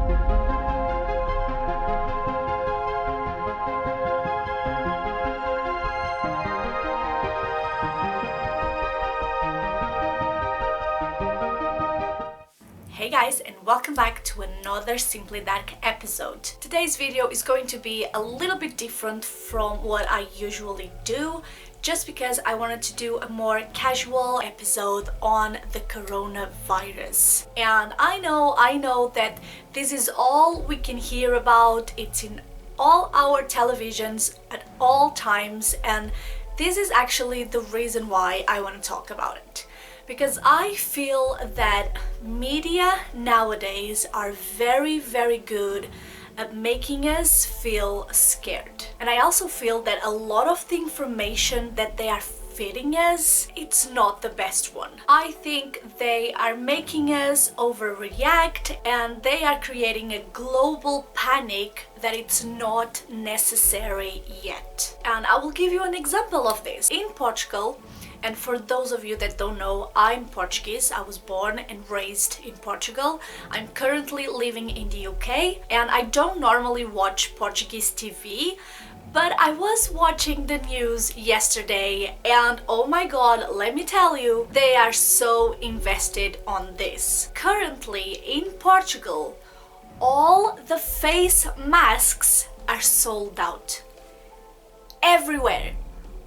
Hey guys, and welcome back to another Simply Dark episode. Today's video is going to be a little bit different from what I usually do, just because I wanted to do a more casual episode on the coronavirus. And I know that this is all we can hear about. It's in all our televisions at all times, and this is actually the reason why I want to talk about it. Because I feel that media nowadays are very, very good at making us feel scared. And I also feel that a lot of the information that they are feeding us, it's not the best one. I think they are making us overreact, and they are creating a global panic that it's not necessary yet. And I will give you an example of this. In Portugal, and for those of you that don't know, I'm Portuguese. I was born and raised in Portugal. I'm currently living in the UK, and I don't normally watch Portuguese TV, but I was watching the news yesterday, and oh my god, let me tell you, they are so invested on this. Currently in Portugal, all the face masks are sold out. Everywhere.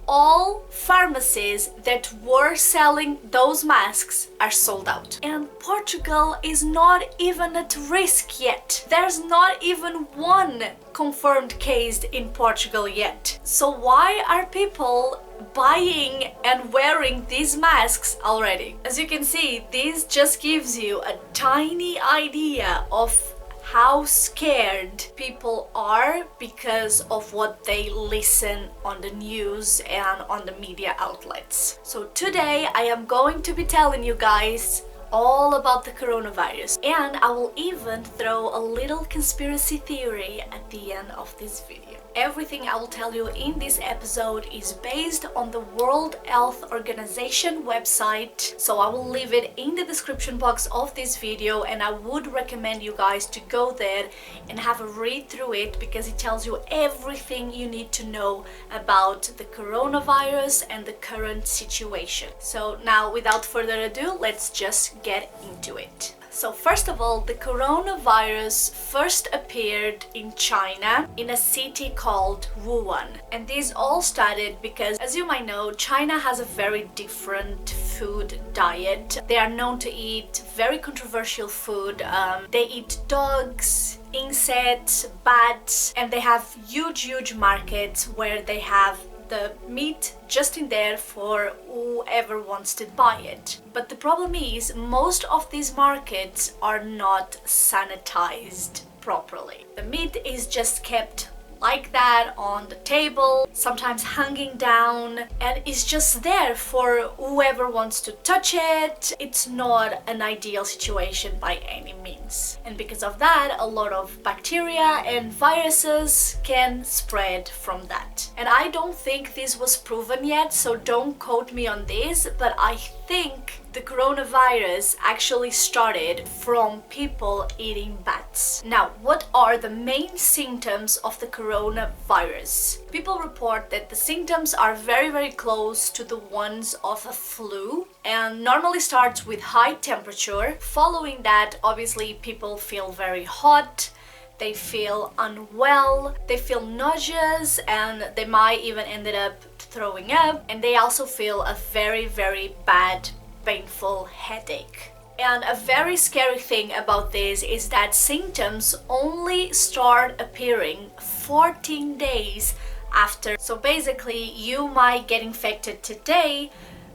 All pharmacies that were selling those masks are sold out. And Portugal is not even at risk yet. There's not even one confirmed case in Portugal yet. So why are people buying and wearing these masks already? As you can see, this just gives you a tiny idea of how scared people are because of what they listen on the news and on the media outlets. So today I am going to be telling you guys all about the coronavirus, and I will even throw a little conspiracy theory at the end of this video. Everything I will tell you in this episode is based on the World Health Organization website, so I will leave it in the description box of this video, and I would recommend you guys to go there and have a read through it, because it tells you everything you need to know about the coronavirus and the current situation. So now, without further ado, let's just get into it. So first of all, the coronavirus first appeared in China in a city called Wuhan. And this all started because, as you might know, China has a very different food diet. They are known to eat very controversial food. They eat dogs, insects, bats, and they have huge markets where they have the meat just in there for whoever wants to buy it. But the problem is, most of these markets are not sanitized properly. The meat is just kept like that on the table, sometimes hanging down, and it's just there for whoever wants to touch it. It's not an ideal situation by any means. And because of that, a lot of bacteria and viruses can spread from that. And I don't think this was proven yet, so don't quote me on this, but I think the coronavirus actually started from people eating bats. Now, what are the main symptoms of the coronavirus? People report that the symptoms are very close to the ones of a flu, and normally starts with high temperature. Following that, obviously, people feel very hot, they feel unwell, they feel nauseous, and they might even ended up throwing up, and they also feel a very bad painful headache. And a very scary thing about this is that symptoms only start appearing 14 days after. So basically, you might get infected today,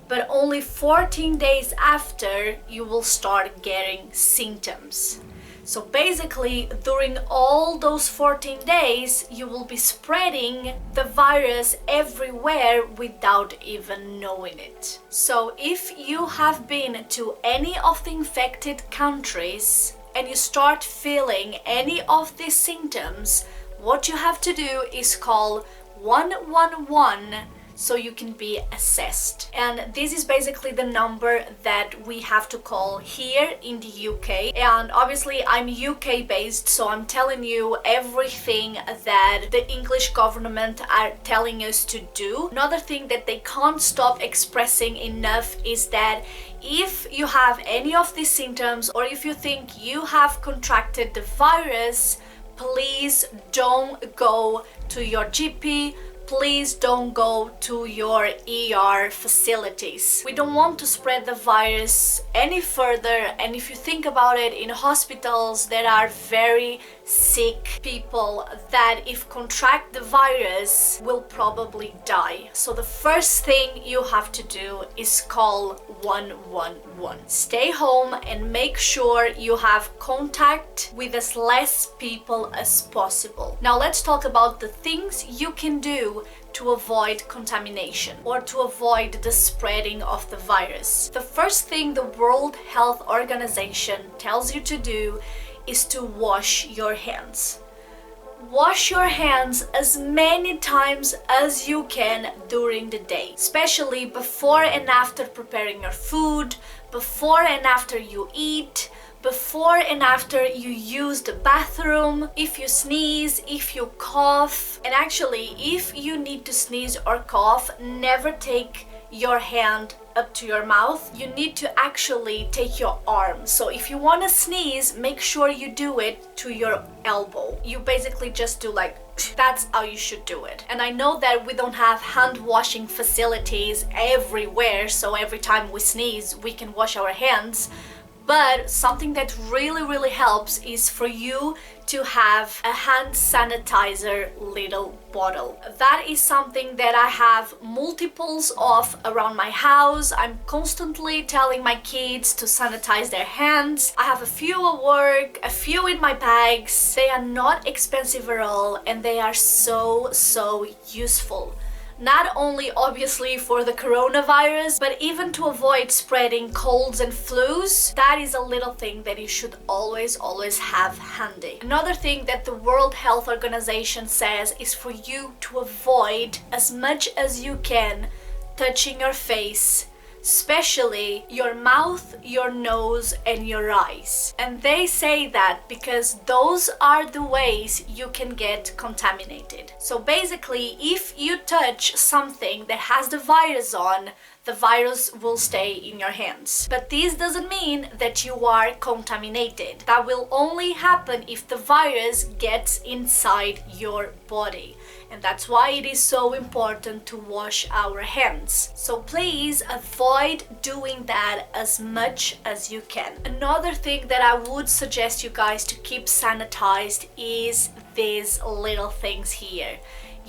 but only 14 days after you will start getting symptoms. So basically, during all those 14 days, you will be spreading the virus everywhere without even knowing it. So if you have been to any of the infected countries and you start feeling any of these symptoms, what you have to do is call 111 so you can be assessed. And this is basically the number that we have to call here in the UK. And obviously I'm UK based, so I'm telling you everything that the English government are telling us to do. Another thing that they can't stop expressing enough is that if you have any of these symptoms, or if you think you have contracted the virus, please don't go to your GP. Please don't go to your ER facilities. We don't want to spread the virus any further, and if you think about it, in hospitals there are very sick people that if contract the virus will probably die. So the first thing you have to do is call 111. Stay home and make sure you have contact with as less people as possible. Now let's talk about the things you can do to avoid contamination or to avoid the spreading of the virus. The first thing the World Health Organization tells you to do is to wash your hands. Wash your hands as many times as you can during the day, especially before and after preparing your food, before and after you eat, before and after you use the bathroom, if you sneeze, if you cough. And actually, if you need to sneeze or cough, never take your hand up to your mouth. You need to actually take your arm. So if you want to sneeze, make sure you do it to your elbow. You basically just do like, that's how you should do it. And I know that we don't have hand washing facilities everywhere, so every time we sneeze we can wash our hands. But something that really helps is for you to have a hand sanitizer little bottle. That is something that I have multiples of around my house. I'm constantly telling my kids to sanitize their hands. I have a few at work, a few in my bags. They are not expensive at all, and they are so useful. Not only obviously for the coronavirus, but even to avoid spreading colds and flus. That is a little thing that you should always have handy. Another thing that the World Health Organization says is for you to avoid as much as you can touching your face, especially your mouth, your nose and your eyes. And they say that because those are the ways you can get contaminated. So basically, if you touch something that has the virus on, the virus will stay in your hands. But this doesn't mean that you are contaminated. That will only happen if the virus gets inside your body. And that's why it is so important to wash our hands. So please avoid doing that as much as you can. Another thing that I would suggest you guys to keep sanitized is these little things here.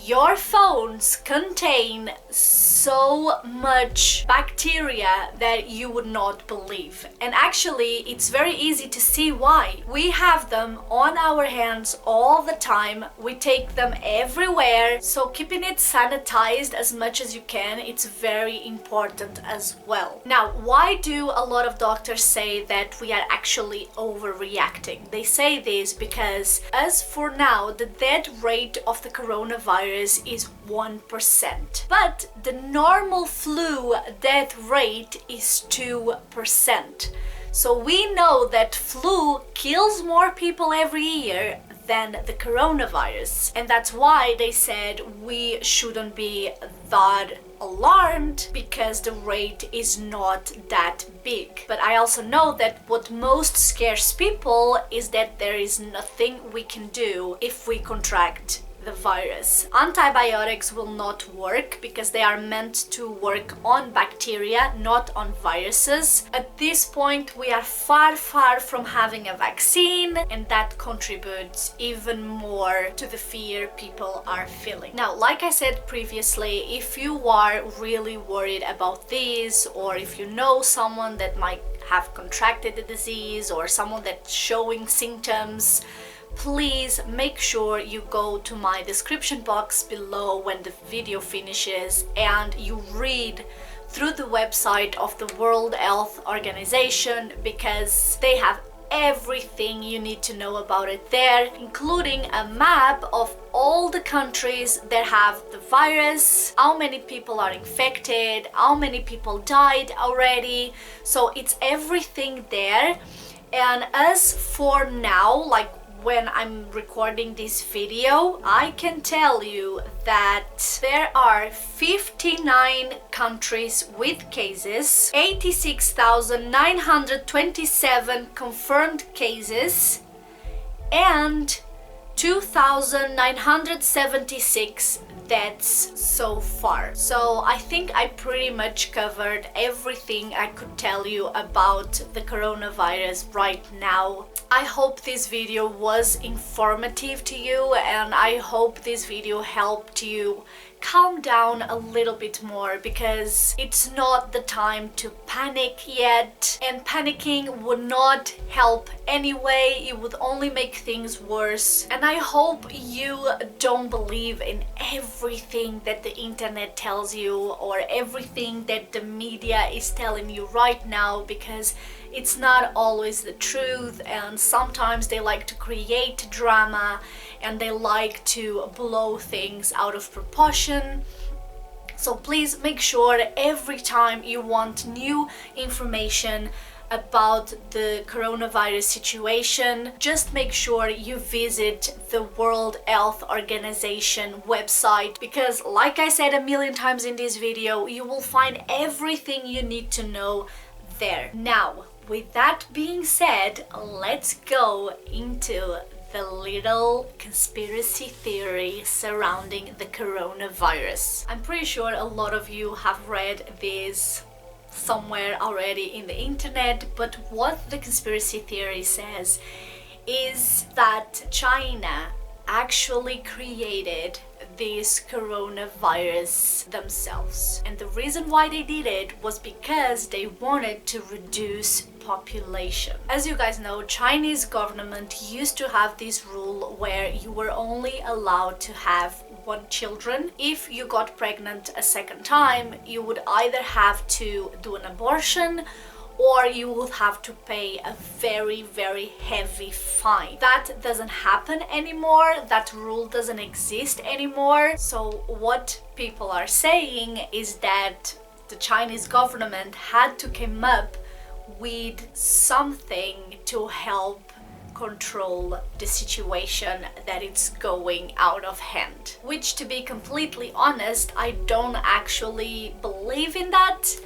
Your phones contain so much bacteria that you would not believe. And actually, it's very easy to see why. We have them on our hands all the time. We take them everywhere. So keeping it sanitized as much as you can, it's very important as well. Now, why do a lot of doctors say that we are actually overreacting? They say this because as for now, the death rate of the coronavirus is 1%. But the normal flu death rate is 2%. So we know that flu kills more people every year than the coronavirus. And that's why they said we shouldn't be that alarmed because the rate is not that big. But I also know that what most scares people is that there is nothing we can do if we contract the virus. Antibiotics will not work because they are meant to work on bacteria, not on viruses. At this point, we are far from having a vaccine, and that contributes even more to the fear people are feeling. Now, like I said previously, if you are really worried about this, or if you know someone that might have contracted the disease or someone that's showing symptoms, please make sure you go to my description box below when the video finishes and you read through the website of the World Health Organization, because they have everything you need to know about it there, including a map of all the countries that have the virus, how many people are infected, how many people died already. So it's everything there. And as for now, like when I'm recording this video, I can tell you that there are 59 countries with cases, 86,927 confirmed cases, and 2,976 deaths so far. So I think I pretty much covered everything I could tell you about the coronavirus right now. I hope this video was informative to you, and I hope this video helped you calm down a little bit more, because it's not the time to panic yet, and panicking would not help anyway. It would only make things worse. And I hope you don't believe in everything that the internet tells you or everything that the media is telling you right now, because it's not always the truth, and sometimes they like to create drama and they like to blow things out of proportion. So please make sure every time you want new information about the coronavirus situation, just make sure you visit the World Health Organization website, because like I said a million times in this video, you will find everything you need to know there. Now, with that being said, let's go into the little conspiracy theory surrounding the coronavirus. I'm pretty sure a lot of you have read this somewhere already in the internet, but what the conspiracy theory says is that China actually created this coronavirus themselves. And the reason why they did it was because they wanted to reduce population. As you guys know, Chinese government used to have this rule where you were only allowed to have one children. If you got pregnant a second time, you would either have to do an abortion or you would have to pay a very, very heavy fine. That doesn't happen anymore. That rule doesn't exist anymore. So what people are saying is that the Chinese government had to come up with something to help control the situation that it's going out of hand. Which, to be completely honest, I don't actually believe in that.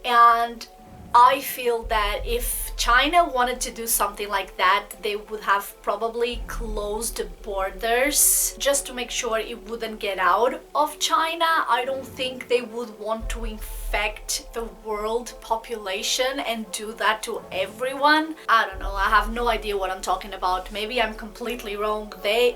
And I feel that if China wanted to do something like that, they would have probably closed the borders just to make sure it wouldn't get out of China. I don't think they would want to infect the world population and do that to everyone. I don't know, I have no idea what I'm talking about. Maybe I'm completely wrong.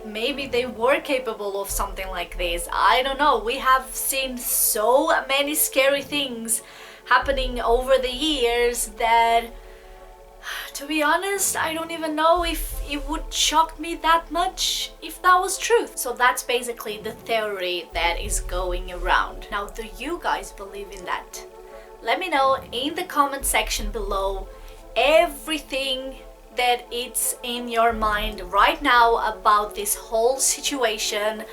Maybe they were capable of something like this. I don't know. We have seen so many scary things happening over the years that, to be honest, I don't even know if it would shock me that much if that was true. So that's basically the theory that is going around. Now, do you guys believe in that? Let me know in the comment section below everything that it's in your mind right now about this whole situation.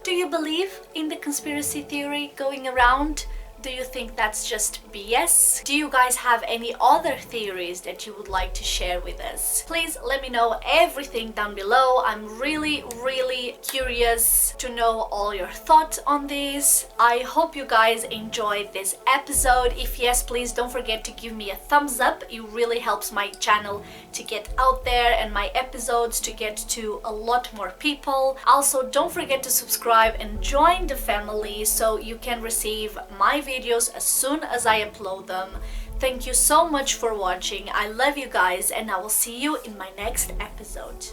Do you believe in the conspiracy theory going around? Do you think that's just BS? Do you guys have any other theories that you would like to share with us? Please let me know everything down below. I'm really, really curious to know all your thoughts on this. I hope you guys enjoyed this episode. If yes, please don't forget to give me a thumbs up. It really helps my channel to get out there and my episodes to get to a lot more people. Also, don't forget to subscribe and join the family so you can receive my videos as soon as I upload them. Thank you so much for watching. I love you guys, and I will see you in my next episode.